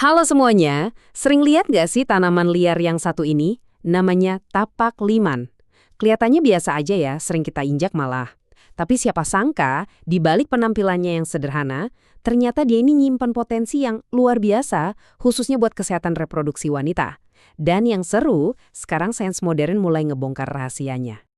Halo semuanya, sering lihat nggak sih tanaman liar yang satu ini? Namanya tapak liman. Kelihatannya biasa aja ya, sering kita injak malah. Tapi siapa sangka, di balik penampilannya yang sederhana, ternyata dia ini nyimpan potensi yang luar biasa, khususnya buat kesehatan reproduksi wanita. Dan yang seru, sekarang sains modern mulai ngebongkar rahasianya.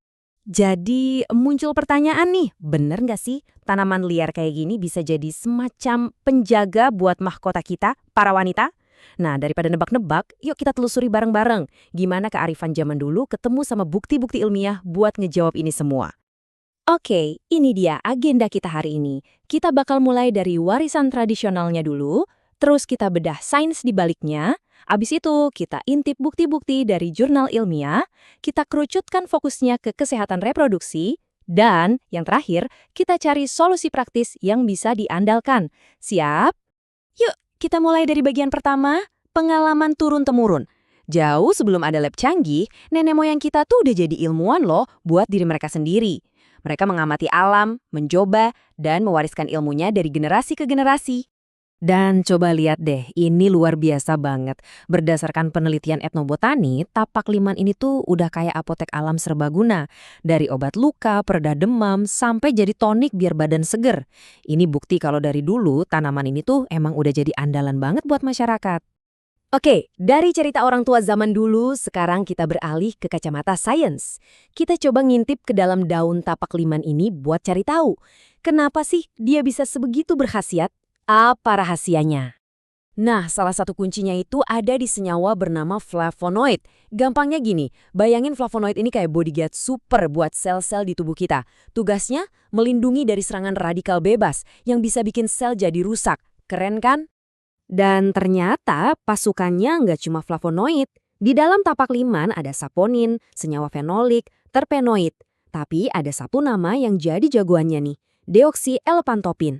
Jadi muncul pertanyaan nih, bener nggak sih tanaman liar kayak gini bisa jadi semacam penjaga buat mahkota kita, para wanita? Nah, daripada nebak-nebak, yuk kita telusuri bareng-bareng. Gimana kearifan zaman dulu ketemu sama bukti-bukti ilmiah buat ngejawab ini semua. Oke, ini dia agenda kita hari ini. Kita bakal mulai dari warisan tradisionalnya dulu, terus kita bedah sains di baliknya, abis itu kita intip bukti-bukti dari jurnal ilmiah, kita kerucutkan fokusnya ke kesehatan reproduksi, dan yang terakhir, kita cari solusi praktis yang bisa diandalkan. Siap? Yuk, kita mulai dari bagian pertama, pengalaman turun-temurun. Jauh sebelum ada lab canggih, nenek moyang kita tuh udah jadi ilmuwan loh buat diri mereka sendiri. Mereka mengamati alam, mencoba, dan mewariskan ilmunya dari generasi ke generasi. Dan coba lihat deh, ini luar biasa banget. Berdasarkan penelitian etnobotani, tapak liman ini tuh udah kayak apotek alam serbaguna. Dari obat luka, pereda demam, sampai jadi tonik biar badan seger. Ini bukti kalau dari dulu tanaman ini tuh emang udah jadi andalan banget buat masyarakat. Oke, dari cerita orang tua zaman dulu, sekarang kita beralih ke kacamata sains. Kita coba ngintip ke dalam daun tapak liman ini buat cari tahu. Kenapa sih dia bisa sebegitu berkhasiat? Apa rahasianya? Nah, salah satu kuncinya itu ada di senyawa bernama flavonoid. Gampangnya gini, bayangin flavonoid ini kayak bodyguard super buat sel-sel di tubuh kita. Tugasnya melindungi dari serangan radikal bebas yang bisa bikin sel jadi rusak. Keren kan? Dan ternyata pasukannya nggak cuma flavonoid. Di dalam tapak liman ada saponin, senyawa fenolik, terpenoid. Tapi ada satu nama yang jadi jagoannya nih, deoksi-L-pantopin.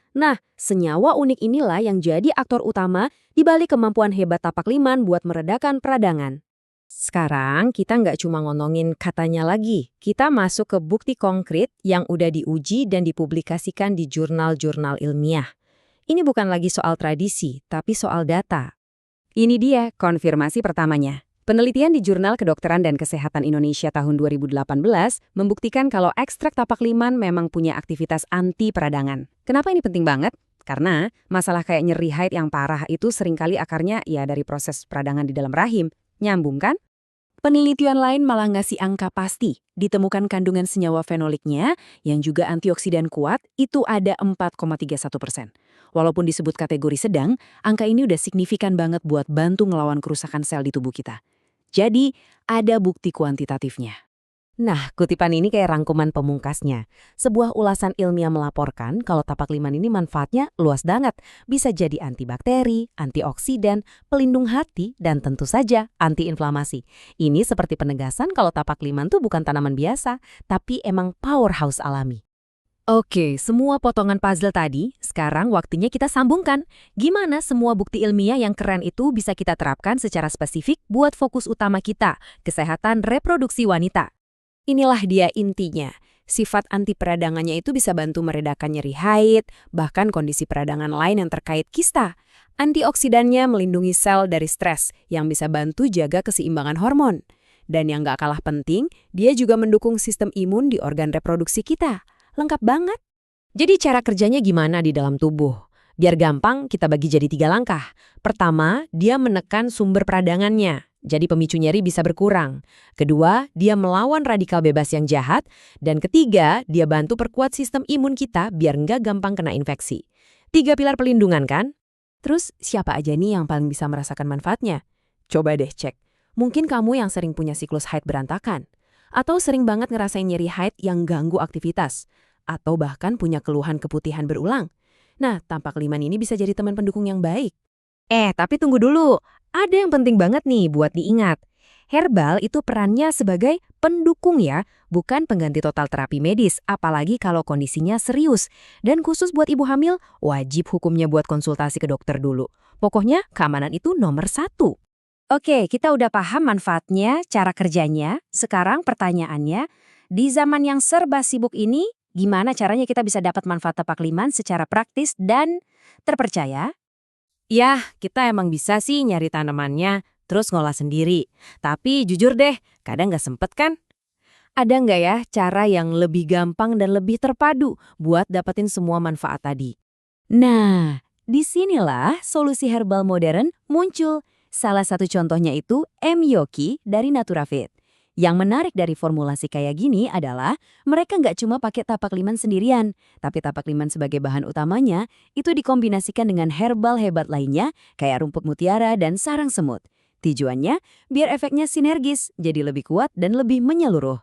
Nah, senyawa unik inilah yang jadi aktor utama di balik kemampuan hebat tapak liman buat meredakan peradangan. Sekarang kita nggak cuma ngomongin katanya lagi, kita masuk ke bukti konkret yang udah diuji dan dipublikasikan di jurnal-jurnal ilmiah. Ini bukan lagi soal tradisi, tapi soal data. Ini dia konfirmasi pertamanya. Penelitian di Jurnal Kedokteran dan Kesehatan Indonesia tahun 2018 membuktikan kalau ekstrak tapak liman memang punya aktivitas anti peradangan. Kenapa ini penting banget? Karena masalah kayak nyeri haid yang parah itu seringkali akarnya ya dari proses peradangan di dalam rahim. Nyambung kan? Penelitian lain malah ngasih angka pasti. Ditemukan kandungan senyawa fenoliknya, yang juga antioksidan kuat, itu ada 4,31%. Walaupun disebut kategori sedang, angka ini udah signifikan banget buat bantu ngelawan kerusakan sel di tubuh kita. Jadi, ada bukti kuantitatifnya. Nah, kutipan ini kayak rangkuman pemungkasnya. Sebuah ulasan ilmiah melaporkan kalau tapak liman ini manfaatnya luas banget. Bisa jadi antibakteri, antioksidan, pelindung hati, dan tentu saja antiinflamasi. Ini seperti penegasan kalau tapak liman tuh bukan tanaman biasa, tapi emang powerhouse alami. Oke, semua potongan puzzle tadi, sekarang waktunya kita sambungkan. Gimana semua bukti ilmiah yang keren itu bisa kita terapkan secara spesifik buat fokus utama kita, kesehatan reproduksi wanita. Inilah dia intinya. Sifat anti peradangannya itu bisa bantu meredakan nyeri haid, bahkan kondisi peradangan lain yang terkait kista. Antioksidannya melindungi sel dari stres, yang bisa bantu jaga keseimbangan hormon. Dan yang gak kalah penting, dia juga mendukung sistem imun di organ reproduksi kita. Lengkap banget. Jadi cara kerjanya gimana di dalam tubuh? Biar gampang, kita bagi jadi 3 langkah. Pertama, dia menekan sumber peradangannya. Jadi pemicu nyeri bisa berkurang. Kedua, dia melawan radikal bebas yang jahat. Dan ketiga, dia bantu perkuat sistem imun kita biar nggak gampang kena infeksi. 3 pilar pelindungan kan? Terus siapa aja nih yang paling bisa merasakan manfaatnya? Coba deh cek. Mungkin kamu yang sering punya siklus haid berantakan. Atau sering banget ngerasain nyeri haid yang ganggu aktivitas. Atau bahkan punya keluhan keputihan berulang. Nah, tapak liman ini bisa jadi teman pendukung yang baik. Tapi tunggu dulu. Ada yang penting banget nih buat diingat. Herbal itu perannya sebagai pendukung ya, bukan pengganti total terapi medis, apalagi kalau kondisinya serius. Dan khusus buat ibu hamil, wajib hukumnya buat konsultasi ke dokter dulu. Pokoknya keamanan itu nomor 1. Oke, kita udah paham manfaatnya, cara kerjanya. Sekarang pertanyaannya, di zaman yang serba sibuk ini, gimana caranya kita bisa dapat manfaat tapak liman secara praktis dan terpercaya? Yah, kita emang bisa sih nyari tanamannya, terus ngolah sendiri. Tapi jujur deh, kadang nggak sempet kan? Ada nggak ya cara yang lebih gampang dan lebih terpadu buat dapetin semua manfaat tadi? Nah, disinilah solusi herbal modern muncul. Salah satu contohnya itu M-Yoki dari Naturafit. Yang menarik dari formulasi kayak gini adalah mereka nggak cuma pakai tapak liman sendirian, tapi tapak liman sebagai bahan utamanya itu dikombinasikan dengan herbal hebat lainnya kayak rumput mutiara dan sarang semut. Tujuannya biar efeknya sinergis, jadi lebih kuat dan lebih menyeluruh.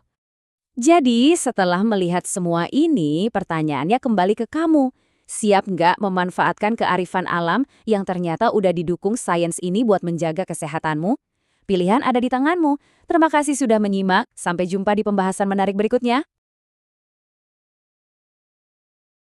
Jadi setelah melihat semua ini, pertanyaannya kembali ke kamu. Siap nggak memanfaatkan kearifan alam yang ternyata udah didukung sains ini buat menjaga kesehatanmu? Pilihan ada di tanganmu. Terima kasih sudah menyimak. Sampai jumpa di pembahasan menarik berikutnya.